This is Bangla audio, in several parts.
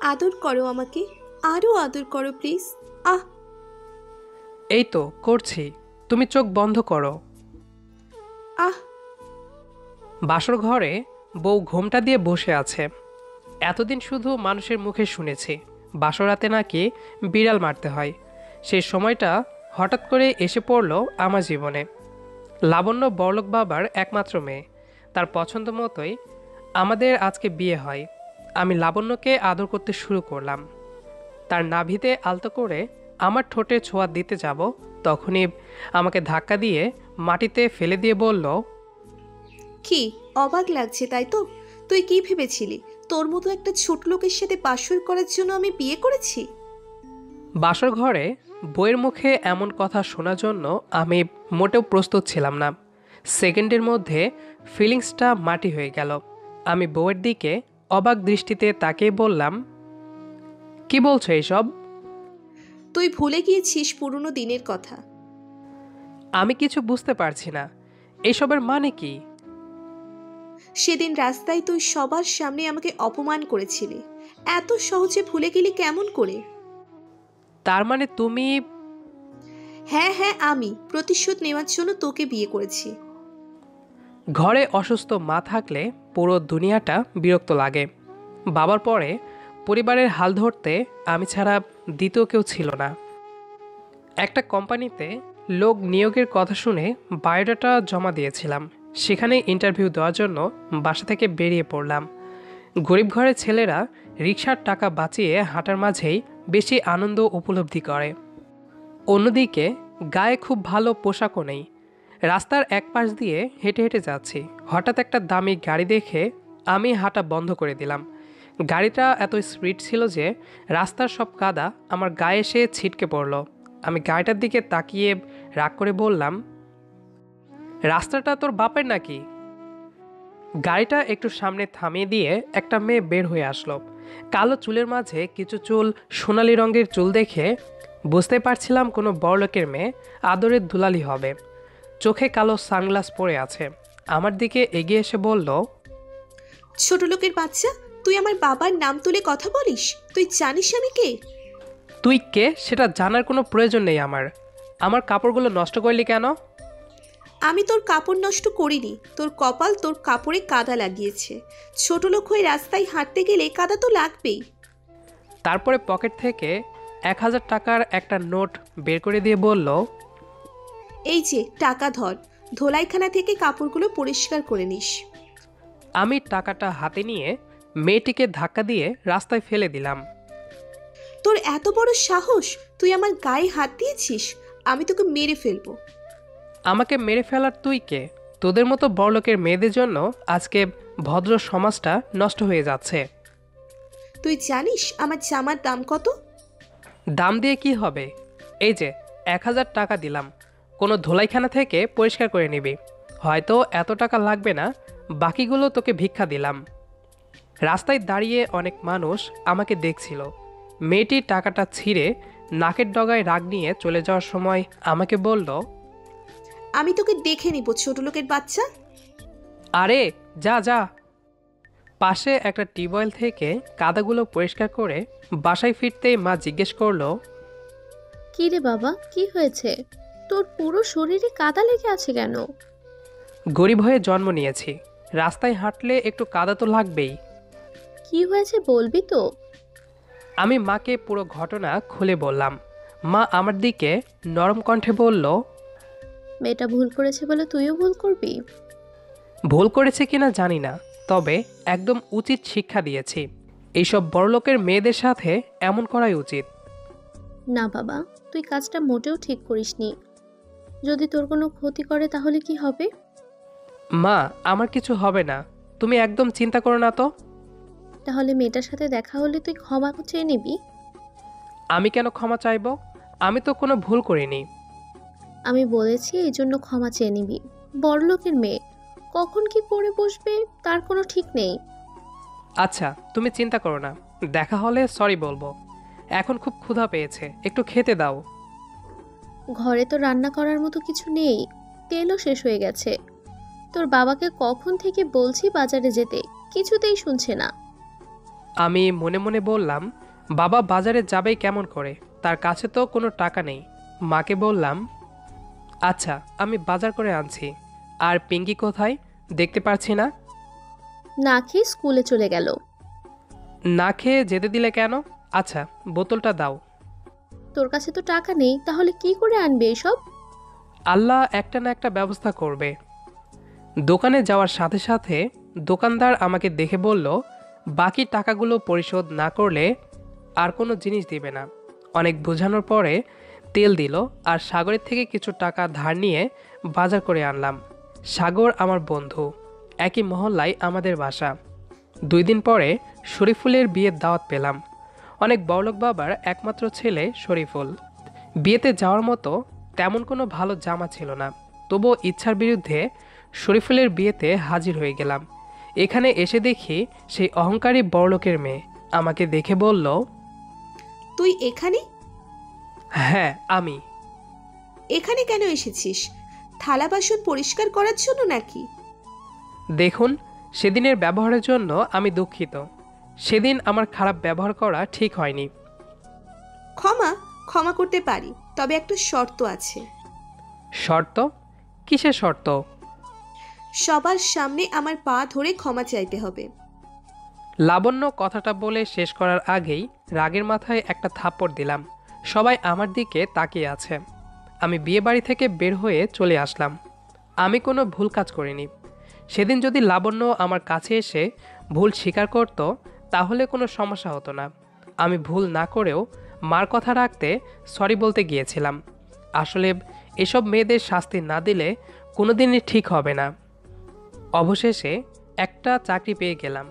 আদর করো আমাকে, আরো আদর করো প্লিজ। আহ। এই তো করছি, তুমি চোখ বন্ধ করো। আহ। বাসর ঘরে বউ ঘোমটা দিয়ে বসে আছে। এতদিন শুধু মানুষের মুখে শুনেছি বাসরাতে নাকি বিড়াল মারতে হয়। সেই সময়টা হঠাৎ করে এসে পড়ল আমার জীবনে। লাবণ্য বড়লোক বাবার একমাত্র মেয়ে, তার পছন্দ মতোই আমাদের আজকে বিয়ে হয়। আমি লাবণ্যকে আদর করতে শুরু করলাম। তার নাভিতে আলতো করে আমার ঠোঁটে ছোঁয়া দিতে যাব, তখনই আমাকে ধাক্কা দিয়ে মাটিতে ফেলে দিয়ে বলল, কি অবাক লাগছে তাই তো? তুই কি ভেবেছিলি তোর মতো একটা ছোট লোকের সাথে বাসর করার জন্য আমি বিয়ে করেছি? বাসর ঘরে বইয়ের মুখে এমন কথা শোনার জন্য আমি মোটেও প্রস্তুত ছিলাম না। সেকেন্ডের মধ্যে ফিলিংসটা মাটি হয়ে গেল। আমি বউয়ের দিকে অবাক দৃষ্টিতে তাকিয়ে বললাম, কি বলছো এইসব? তুই ভুলে গিয়েছিস পুরনো দিনের কথা। আমি কিছু বুঝতে পারছি না, এইসবের মানে কি? সেদিন রাস্তায় তুই সবার সামনে আমাকে অপমান করেছিলি, এত সহজে ভুলে গেলি কেমন করে? তার মানে তুমি? হ্যাঁ হ্যাঁ, আমি প্রতিশোধ নেওয়ার জন্য তোকে বিয়ে করেছি। ঘরে অসুস্থ মা থাকলে পুরো দুনিয়াটা বিরক্ত লাগে। বাবার পরে পরিবারের হাল ধরতে আমি ছাড়া দ্বিতীয় কেউ ছিল না। একটা কোম্পানিতে লোক নিয়োগের কথা শুনে বায়োডাটা জমা দিয়েছিলাম। সেখানে ইন্টারভিউ দেওয়ার জন্য বাসা থেকে বেরিয়ে পড়লাম। গরিব ঘরের ছেলেরা রিকশার টাকা বাঁচিয়ে হাঁটার মাঝেই বেশি আনন্দ উপলব্ধি করে। অন্যদিকে গায়ে খুব ভালো পোশাকও নেই। রাস্তার এক পাশ দিয়ে হেঁটে হেঁটে যাচ্ছি, হঠাৎ একটা দামি গাড়ি দেখে আমি হাঁটা বন্ধ করে দিলাম। গাড়িটা এত স্পিড ছিল যে রাস্তার সব কাদা আমার গায়ে এসে ছিটকে পড়ল। আমি গাড়িটার দিকে তাকিয়ে রাগ করে বললাম, রাস্তাটা তোর বাপের নাকি? গাড়িটা একটু সামনে থামিয়ে দিয়ে একটা মেয়ে বের হয়ে আসলো। কালো চুলের মাঝে কিছু চুল সোনালি রঙের চুল দেখে বুঝতে পারছিলাম কোনো বড়লোকের মেয়ে, আদরের দুলালি হবে। চোখে কালো সানগ্লাস পরে আছে। আমার দিকে এগিয়ে এসে বলল, ছোট লোকের বাচ্চা, তুই আমার বাবার নাম তুলে কথা বলিস? তুই জানিস আমি কে? তুই কে সেটা জানার কোনো প্রয়োজন নেই আমার। আমার কাপড়গুলো নষ্ট করলি কেন? আমি তোর কাপড় নষ্ট করিনি, তোর কপাল তোর কাপড়ে কাদা লাগিয়েছে। ছোট লোক হয়ে রাস্তায় হাঁটতে গেলে কাদা তো লাগবেই। তারপরে পকেট থেকে 1,000 টাকার একটা নোট বের করে দিয়ে বলল, এই যে টাকা ধর, ধোলাইখানা থেকে কাপড়গুলো পরিষ্কার করে নিস। আমি টাকাটা হাতে নিয়ে মেয়েটিকে ধাক্কা দিয়ে রাস্তায় ফেলে দিলাম। তোর এত বড় সাহস, তুই আমার গায়ে হাত দিয়েছিস? আমি তোকে মেরে ফেলবো। আমাকে মেরে ফেলার তুই কে? তোদের মতো বড়লোকের মেয়েদের জন্য আজকে ভদ্র সমাজটা নষ্ট হয়ে যাচ্ছে। তুই জানিস আমার জামার দাম কত? দাম দিয়ে কি হবে? এই যে 1,000 টাকা দিলাম, কোনো ধোলাইখানা থেকে পরিষ্কার করে নিবি। হয়তো এত টাকা লাগবে না, বাকিগুলো তোকে ভিক্ষা দিলাম। রাস্তায় দাঁড়িয়ে অনেক মানুষ আমাকে দেখছিল। মেয়েটি টাকাটা ছিঁড়ে নাকের ডগায় রাগ নিয়ে চলে যাওয়ার সময় আমাকে বলল, আমি তোকে দেখে নিব ছোট লোকের বাচ্চা। আরে যা যা। পাশে একটা টিউবওয়েল থেকে কাদাগুলো পরিষ্কার করে বাসায় ফিরতেই মা জিজ্ঞেস করলো, কি রে বাবা, কি হয়েছে? তোর পুরো শরীরে কাদা লেগে আছে কেন? গরিব হয়ে জন্ম নিয়েছি, রাস্তায় হাঁটলে একটু কাদা তো লাগবেই। কি হয়েছে বলবি তো? আমি মাকে পুরো ঘটনা খুলে বললাম। মা আমার দিকে নরম কণ্ঠে বলল, মেয়েটা ভুল করেছে বলে তুইও ভুল করবি? ভুল করেছে কিনা জানি না, তবে একদম উচিত শিক্ষা দিয়েছি। এইসব বড়লোকের মেয়েদের সাথে এমন করাই উচিত। না বাবা, তুই কাজটা মোটেও ঠিক করিসনি। যদি তোর কোনো ক্ষতি করে তাহলে কি হবে? মা, আমার কিছু হবে না, তুমি একদম চিন্তা করো না তো। তাহলে মেয়েটার সাথে দেখা হলে তুই ক্ষমা চেয়ে নিবি? আমি কেন ক্ষমা চাইব? আমি তো কোনো ভুল করিনি। আমি বলেছি এই জন্য ক্ষমা চেয়ে নিবি। বড়লোকের মেয়ে কখন কি করে বসবে তার কোনো ঠিক নেই। আচ্ছা, তুমি চিন্তা করো না, দেখা হলে সরি বলবো। এখন খুব ক্ষুধা পেয়েছে, একটু খেতে দাও। ঘরে তো রান্না করার মতো কিছু নেই, তেলও শেষ হয়ে গেছে। তোর বাবাকে কখন থেকে বলছি বাজারে যেতে, কিছুতেই শুনছে না। আমি মনে মনে বললাম, বাবা বাজারে যাবেই কেমন করে, তার কাছে তো কোনো টাকা নেই। মাকে বললাম, আচ্ছা আমি বাজার করে আনছি। আর পিঙ্কি কোথায়, দেখতে পারছি না। না খেয়ে স্কুলে চলে গেল। না খেয়ে যেতে দিলে কেন? আচ্ছা বোতলটা দাও। তোর কাছে তো টাকা নেই, তাহলে কি করে আনবে এসব? আল্লাহ একটা না একটা ব্যবস্থা করবে। দোকানে যাওয়ার সাথে সাথে দোকানদার আমাকে দেখে বলল, বাকি টাকাগুলো পরিশোধ না করলে আর কোনো জিনিস দিবে না। অনেক বোঝানোর পরে তেল দিল আর সাগরের থেকে কিছু টাকা ধার নিয়ে বাজার করে আনলাম। সাগর আমার বন্ধু, একই মহল্লায় আমাদের বাসা। 2 দিন পরে শরীফুলের বিয়ের দাওয়াত পেলাম। অনেক বড়লোক বাবার একমাত্র ছেলে শরীফুল। বিয়েতে যাওয়ার মতো তেমন কোনো ভালো জামা ছিল না, তবুও ইচ্ছার বিরুদ্ধে শরীফুলের বিয়েতে হাজির হয়ে গেলাম। এখানে এসে দেখি সেই অহংকারী বড়লোকের মেয়ে আমাকে দেখে বলল, তুই এখানে? হ্যাঁ আমি। এখানে কেন এসেছিস? থালা বাসন পরিষ্কার করার জন্য নাকি? দেখুন, সেদিনের ব্যবহারের জন্য আমি দুঃখিত। সেদিন আমার খারাপ ব্যবহার করা ঠিক হয়নি। ক্ষমা ক্ষমা করতে পারি, তবে একটা শর্ত আছে। শর্ত? কিসের শর্ত? সবার সামনে আমার পা ধরে ক্ষমা চাইতে হবে। লাবণ্য কথাটা বলে শেষ করার আগেই রাগের মাথায় একটা থাপ্পড় দিলাম। সবাই আমার দিকে তাকিয়ে আছে। আমি বিয়ে বাড়ি থেকে বের হয়ে চলে আসলাম। আমি কোনো ভুল কাজ করিনি। সেদিন যদি লাবণ্য আমার কাছে এসে ভুল স্বীকার করত, তাহলে কোনো সমস্যা হতো না। আমি ভুল না করেও মার কথা রাখতে সরি বলতে গিয়েছিলাম। আসলে এসব মেয়েদের শাস্তি না দিলে কোনোদিনই ঠিক হবে না। অবশেষে একটা চাকরি পেয়ে গেলাম।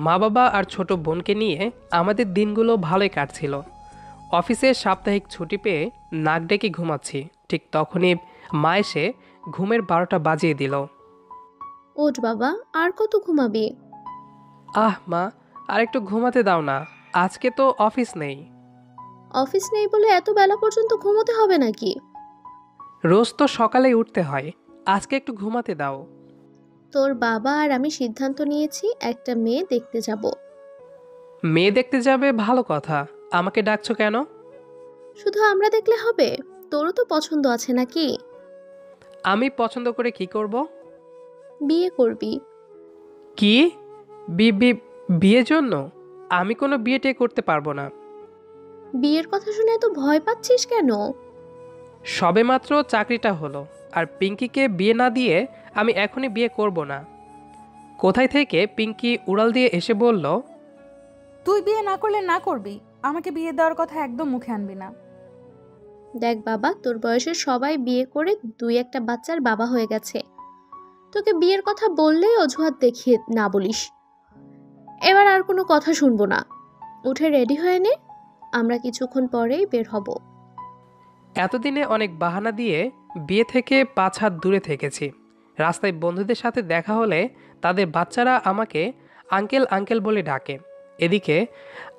মা বাবা আর ছোট বোনকে নিয়ে আমাদের দিনগুলো ভালোই কাটছিল। অফিসে সাপ্তাহিক ছুটি পেয়ে নাক ডেকে ঘুমাচ্ছি, ঠিক তখনই মা এসে ঘুমের 12টা বাজিয়ে দিল। ওঠ বাবা, আর কত ঘুমাবি? আহ মা, আর একটু ঘুমাতে দাও না, আজকে তো অফিস নেই। অফিস নেই বলে এত বেলা পর্যন্ত ঘুমোতে হবে নাকি? রোজ তো সকালেই উঠতে হয়, আজকে একটু ঘুমাতে দাও। তোর বাবা আর আমি সিদ্ধান্ত নিয়েছি একটা মেয়ে দেখতে যাব। মেয়ে দেখতে যাবে ভালো কথা, আমাকে ডাকছো কেন? শুধু আমরা দেখলে হবে? তোরও তো পছন্দ আছে নাকি? আমি পছন্দ করে কি করব? বিয়ে করবি। কি? বিয়ের জন্য? আমি কোনো বিয়েটে করতে পারবো না। বিয়ের কথা শুনে এত ভয় পাচ্ছিস কেন? সবেমাত্র চাকরিটা হলো, আর পিঙ্কিকে বিয়ে না দিয়ে আমি এখনই বিয়ে করব না। কোথায় থেকে পিঙ্কি উড়াল দিয়ে এসে বলল, তুই বিয়ে না করলে না করবি, আমাকে বিয়ে দেওয়ার কথা একদম মুখে আনবি না। দেখ বাবা, তোর বয়সের সবাই বিয়ে করে 2-1টা বাচ্চার বাবা হয়ে গেছে। তোকে বিয়ের কথা বললেই অজুহাত দেখিয়ে না বলিস। এবার আর কোনো কথা শুনবো না। উঠে রেডি হয়ে নে, আমরা কিছুক্ষণ পরেই বের হব। এতদিনে অনেক বাহানা দিয়ে বিয়ে থেকে 5 হাত দূরে থেকেছি। রাস্তায় বন্ধুদের সাথে দেখা হলে তাদের বাচ্চারা আমাকে আঙ্কেল আঙ্কেল বলে ডাকে। এদিকে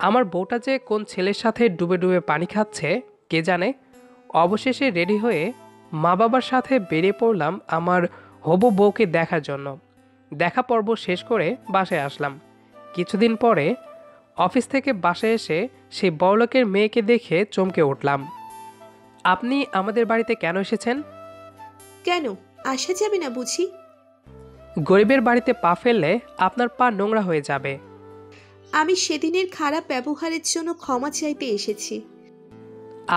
আমার বউটা যে কোন ছেলের সাথে ডুবে ডুবে পানি খাচ্ছে কে জানে। অবশেষে রেডি হয়ে মা বাবার সাথে বেরিয়ে পড়লাম আমার হবু বউকে দেখার জন্য। দেখা পর্ব শেষ করে বাসায় আসলাম। কিছুদিন পরে অফিস থেকে বাসায় এসে সেই বড়লোকের মেয়েকে দেখে চমকে উঠলাম। আপনি আমাদের বাড়িতে কেন এসেছেন? কেন আসা যাবে না বুঝি? গরিবের বাড়িতে পা ফেললে আপনার পা নোংরা হয়ে যাবে। আমি সেদিনের খারাপ ব্যবহারের জন্য ক্ষমা চাইতে এসেছি।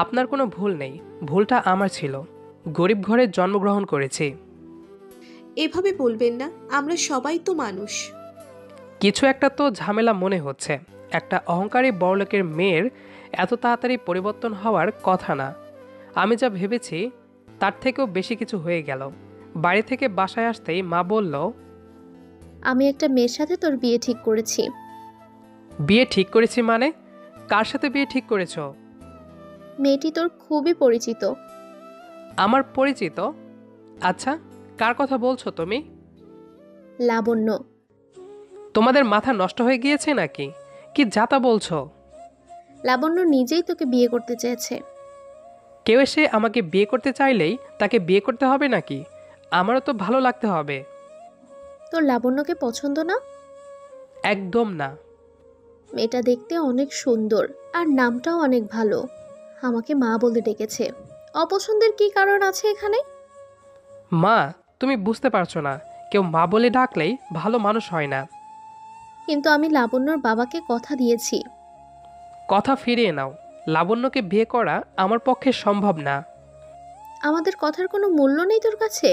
আপনার কোনো ভুল নেই, ভুলটা আমার ছিল। গরিব ঘরে জন্মগ্রহণ করেছি। এভাবে বলবেন না, আমরা সবাই তো মানুষ। কিছু একটা তো ঝামেলা মনে হচ্ছে। একটা অহংকারী বড়লোকের মেয়ের এত তাড়াতাড়ি পরিবর্তন হওয়ার কথা না। আমি যা ভেবেছি তার থেকেও বেশি কিছু হয়ে গেল। বাড়ি থেকে বাসায় আসতেই মা বলল, আমি একটা মেয়ের সাথে তোর বিয়ে ঠিক করেছি। বিয়ে ঠিক করেছি মানে? কার সাথে বিয়ে ঠিক করেছো? মেয়েটি তোর খুবই পরিচিত। আমার পরিচিত? আচ্ছা, কার কথা বলছো তুমি? লাবণ্য। তোমাদের মাথা নষ্ট হয়ে গিয়েছে নাকি? কি যাতা বলছো? লাবণ্য নিজেই তোকে বিয়ে করতে চেয়েছে। কেউ এসে আমাকে বিয়ে করতে চাইলেই তাকে বিয়ে করতে হবে নাকি? আমারও তো ভালো লাগতে হবে। তোর লাবণ্যকে পছন্দ না? একদম না। মেয়েটা দেখতে অনেক সুন্দর আর নামটাও অনেক ভালো। আমাকে মা বলে ডেকেছে। অপছন্দের কি কারণ আছে এখানে? মা, তুমি বুঝতে পারছো না, কেউ মা বলে ডাকলেই ভালো মানুষ হয় না। কিন্তু আমি লাবণ্যর বাবাকে কথা দিয়েছি। কথা ফিরিয়ে নাও। লাবণ্যকে বিয়ে করা আমার পক্ষে সম্ভব না। আমাদের কথার কোনো মূল্য নেই তোর কাছে?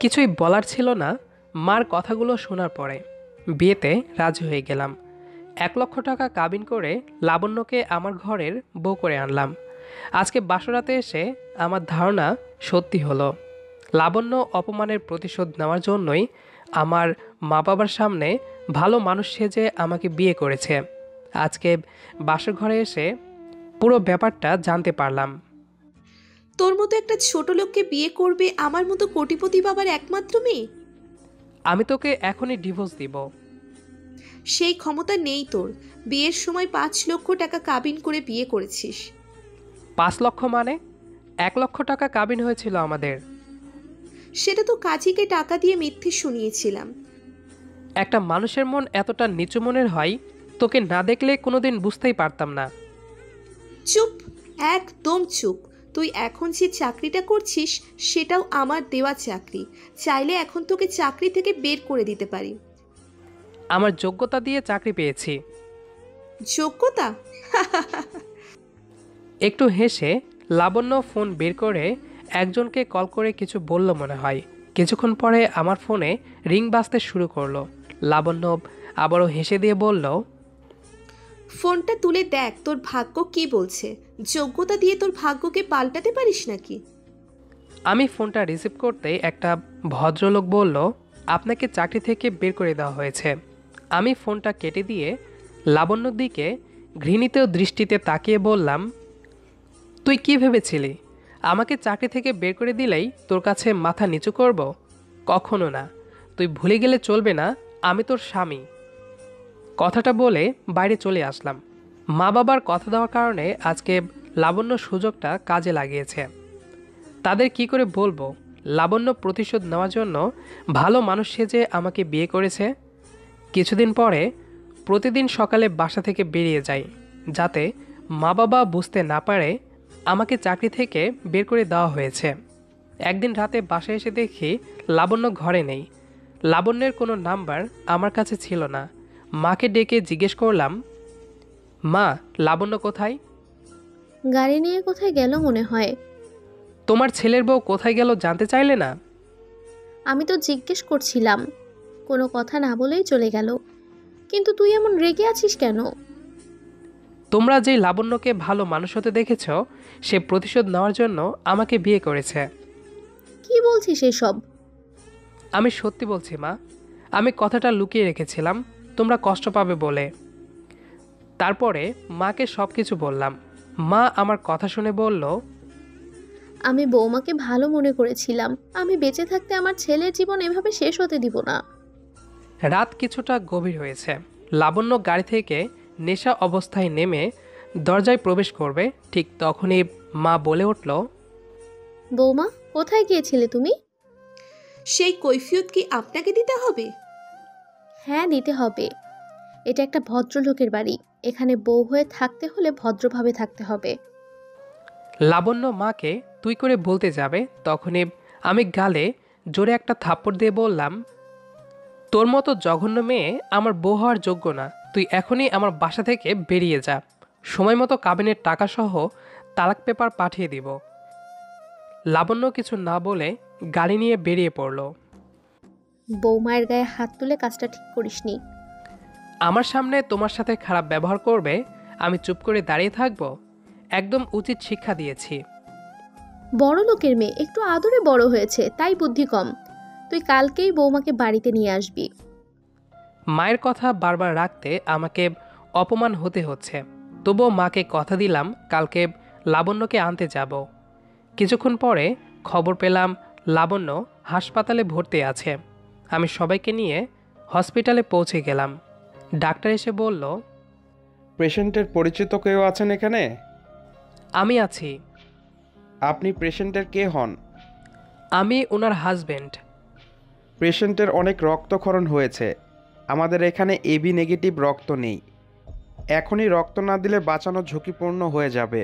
কিছুই বলার ছিল না। মার কথাগুলো শোনার পরে বিয়েতে রাজি হয়ে গেলাম। 1,00,000 টাকা কাবিন করে লাবণ্যকে আমার ঘরের বউ করে আনলাম। আজকে বাসরাতে এসে আমার ধারণা সত্যি হলো। লাবণ্য অপমানের প্রতিশোধ নেওয়ার জন্যই আমার মা বাবার সামনে ভালো মানুষ সেজে আমাকে বিয়ে করেছে। আজকে বাসর ঘরে এসে পুরো ব্যাপারটা জানতে পারলাম। তোর মতো একটা ছোট লোককে বিয়ে করবে আমার মতো কোটিপতি বাবার একমাত্র মেয়ে? আমি তোকে এখনই ডিভোর্স দিব। সেই ক্ষমতা নেই তোর। বিয়ের সময় 5,00,000 টাকা কাবিন করে বিয়ে করেছিস। 5 লক্ষ মানে? 1,00,000 টাকা কাবিন হয়েছিল আমাদের। সেটা তো কাজীকে টাকা দিয়ে মিথ্যে শুনিয়েছিলাম। একটা মানুষের মন এতটা নিচু মনের হয়, তোকে না দেখলে কোনোদিন বুঝতেই পারতাম না। চুপ, একদম চুপ। তুই এখন যে চাকরিটা করছিস সেটাও আমার দেওয়া চাকরি। চাইলে এখন তোকে চাকরি থেকে বের করে দিতে পারি। আমার যোগ্যতা দিয়ে চাকরি পেয়েছি। যোগ্যতা? একটু হেসে লাবণ্য ফোন বের করে একজনকে কল করে কিছু বলল মনে হয়। কিছুক্ষণ পরে আমার ফোনে রিং বাজতে শুরু করলো। লাবণ্য আবারও হেসে দিয়ে বলল, ফোনটা তুলে দেখ তোর ভাগ্য কি বলছে। যোগ্যতা দিয়ে তোর ভাগ্যকে পাল্টাতে পারিস নাকি? আমি ফোনটা রিসিভ করতে একটা ভদ্রলোক বলল, আপনাকে চাকরি থেকে বের করে দেওয়া হয়েছে। আমি ফোনটা কেটে দিয়ে লাবণ্যর দিকে ঘৃণিত দৃষ্টিতে তাকিয়ে বললাম, তুই কি ভেবেছিলি আমাকে চাকরি থেকে বের করে দিলেই তোর কাছে মাথা নিচু করব? কখনো না। তুই ভুলে গেলে চলবে না, আমি তোর স্বামী। কথাটা বলে বাইরে চলে আসলাম। মা বাবার কথা দেওয়ার কারণে আজকে লাবণ্য সুযোগটা কাজে লাগিয়েছে। তাদের কি করে বলবো লাবণ্য প্রতিশোধ নেওয়ার জন্য ভালো মানুষ সেজে আমাকে বিয়ে করেছে। কিছুদিন পরে প্রতিদিন সকালে বাসা থেকে বেরিয়ে যাই, যাতে মা বাবা বুঝতে না পারে আমাকে চাকরি থেকে বের করে দেওয়া হয়েছে। একদিন রাতে বাসায় এসে দেখি লাবণ্য ঘরে নেই। লাবণ্যের কোনো নাম্বার আমার কাছে ছিল না। মাকে ডেকে জিজ্ঞেস করলাম, মা, লাবণ্য কোথায়? গাড়ি নিয়ে কোথায় গেল মনে হয়। তোমার ছেলের বউ কোথায় গেল জানতে চাইলে না? আমি তো জিজ্ঞেস করছিলাম, কোনো কথা না বলেই চলে গেল। কিন্তু তুই এমন রেগে আছিস কেন? তোমরা যেই লাবণ্যকে ভালো মানুষ হতে দেখেছ, সে প্রতিশোধ নেওয়ার জন্য আমাকে বিয়ে করেছে। কি বলছিস এসব? আমি সত্যি বলছি মা। আমি কথাটা লুকিয়ে রেখেছিলাম তোমরা কষ্ট পাবে বলে। তারপরে মাকে সব কিছু বললাম। মা আমার কথা শুনে বলল, আমি বৌমাকে ভালো মনে করেছিলাম। আমি বেঁচে থাকতে আমার ছেলের জীবন এভাবে শেষ হতে দিব না। রাত কিছুটা গভীর হয়েছে। লাবণ্য গাড়ি থেকে নেশা অবস্থায় নেমে দরজায় প্রবেশ করবে, ঠিক তখনই মা বলে উঠল, বৌমা, কোথায় গিয়েছিলে তুমি? সেই কৈফিয়ত কি আপনাকে দিতে হবে? হ্যাঁ, দিতে হবে। এটা একটা ভদ্রলোকের বাড়ি। এখানে বউ হয়ে থাকতে হলে ভদ্রভাবে থাকতে হবে। লাবণ্য মাকে তুই করে বলতে যাবে, তখনই আমি গালে জোরে একটা থাপ্পড় দিয়ে বললাম, তোর মতো জঘন্য মেয়ে আমার বউ হওয়ার যোগ্য না। তুই এখনই আমার বাসা থেকে বেরিয়ে যা। সময় মতো কাবিনের টাকা সহ তালাক পেপার পাঠিয়ে দিব। লাবণ্য কিছু না বলে গাড়ি নিয়ে বেরিয়ে পড়ল। বৌমায়ের গায়ে হাত তুলে কাজটা ঠিক করিসনি। আমার সামনে তোমার সাথে খারাপ ব্যবহার করবে, আমি চুপ করে দাঁড়িয়ে থাকবো? একদম উচিত শিক্ষা দিয়েছি। বড় লোকের মেয়ে, একটু আদরে বড় হয়েছে, তাই বুদ্ধি কম। তুই কালকেই বৌমাকে বাড়িতে নিয়ে আসবি। মায়ের কথা বারবার রাখতে আমাকে অপমান হতে হচ্ছে, তবুও মাকে কথা দিলাম কালকে লাবণ্যকে আনতে যাব। কিছুক্ষণ পরে খবর পেলাম লাবণ্য হাসপাতালে ভর্তি আছে। আমি সবাইকে নিয়ে হসপিটালে পৌঁছে গেলাম। ডাক্তার এসে বলল, পেশেন্টের পরিচিত কেউ আছেন এখানে? আমি আছি। আপনি পেশেন্টের কে হন? আমি ওনার হাজবেন্ড। পেশেন্টের অনেক রক্তক্ষরণ হয়েছে। আমাদের এখানে এবি নেগেটিভ রক্ত নেই। এখনই রক্ত না দিলে বাঁচানো ঝুঁকিপূর্ণ হয়ে যাবে।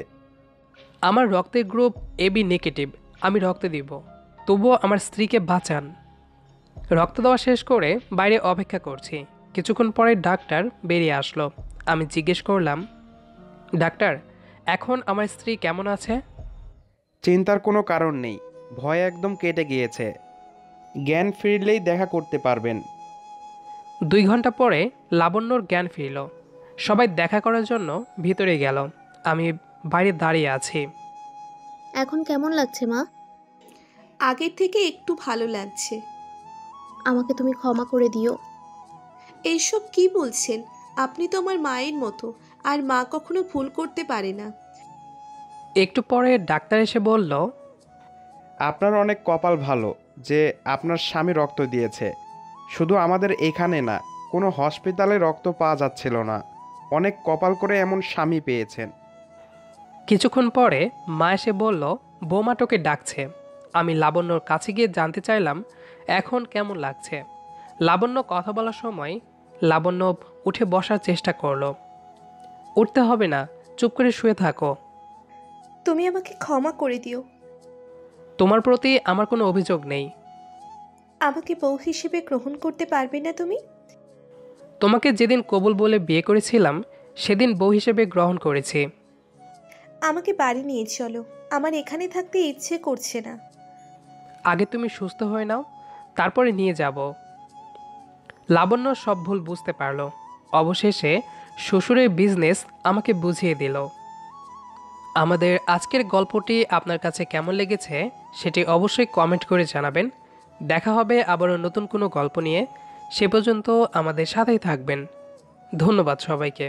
আমার রক্তের গ্রুপ এবি নেগেটিভ, আমি রক্ত দিব, তবুও আমার স্ত্রীকে বাঁচান। রক্ত দেওয়া শেষ করে বাইরে অপেক্ষা করছি। কিছুক্ষণ পরে ডাক্তার বেরিয়ে আসলো। আমি জিজ্ঞেস করলাম, ডাক্তার, এখন আমার স্ত্রী কেমন আছে? চিন্তার কোনো কারণ নেই, ভয় একদম কেটে গিয়েছে। জ্ঞান ফিরলেই দেখা করতে পারবেন। 2 ঘন্টা পরে লাবণ্যর জ্ঞান ফিরল। সবাই দেখা করার জন্য ভিতরে গেল। আমি বাইরে দাঁড়িয়ে আছি। এখন কেমন লাগছে মা? আগের থেকে একটু ভালো লাগছে। আমাকে তুমি ক্ষমা করে দিও। এইসব কি বলছেন? আপনি তো আমার মায়ের মতো, আর মা কখনো ভুল করতে পারে না। একটু পরে ডাক্তার এসে বলল, আপনার অনেক কপাল ভালো যে আপনার স্বামী রক্ত দিয়েছে। শুধু আমাদের এখানে না, কোনো হসপিটালে রক্ত পাওয়া যাচ্ছিল না। অনেক কপাল করে এমন স্বামী পেয়েছেন। কিছুক্ষণ পরে মা এসে বলল, বৌমা তোকে ডাকছে। আমি লাবণ্যর কাছে গিয়ে জানতে চাইলাম এখন কেমন লাগছে। লাবণ্য কথা বলার সময় লাবণ্য উঠে বসার চেষ্টা করলো। উঠতে হবে না, চুপ করে শুয়ে থাকো। তুমি আমাকে ক্ষমা করে দিও। তোমার প্রতি আমার কোনো অভিযোগ নেই। আমাকে বউ হিসেবে গ্রহণ করতে পারবে না তুমি? তোমাকে যেদিন কবুল বলে বিয়ে করেছিলাম সেদিন বউ হিসেবে গ্রহণ করেছি। আমাকে বাড়ি নিয়ে চলো, আমার এখানে থাকতে ইচ্ছে করছে না। আগে তুমি সুস্থ হয়ে নাও, তারপরে নিয়ে যাব। লাবণ্য সব ভুল বুঝতে পারলো। অবশেষে শ্বশুরের বিজনেস আমাকে বুঝিয়ে দিল। আমাদের আজকের গল্পটি আপনার কাছে কেমন লেগেছে সেটি অবশ্যই কমেন্ট করে জানাবেন। দেখা হবে আবারও নতুন কোনো গল্প নিয়ে। সে পর্যন্ত আমাদের সাথেই থাকবেন। ধন্যবাদ সবাইকে।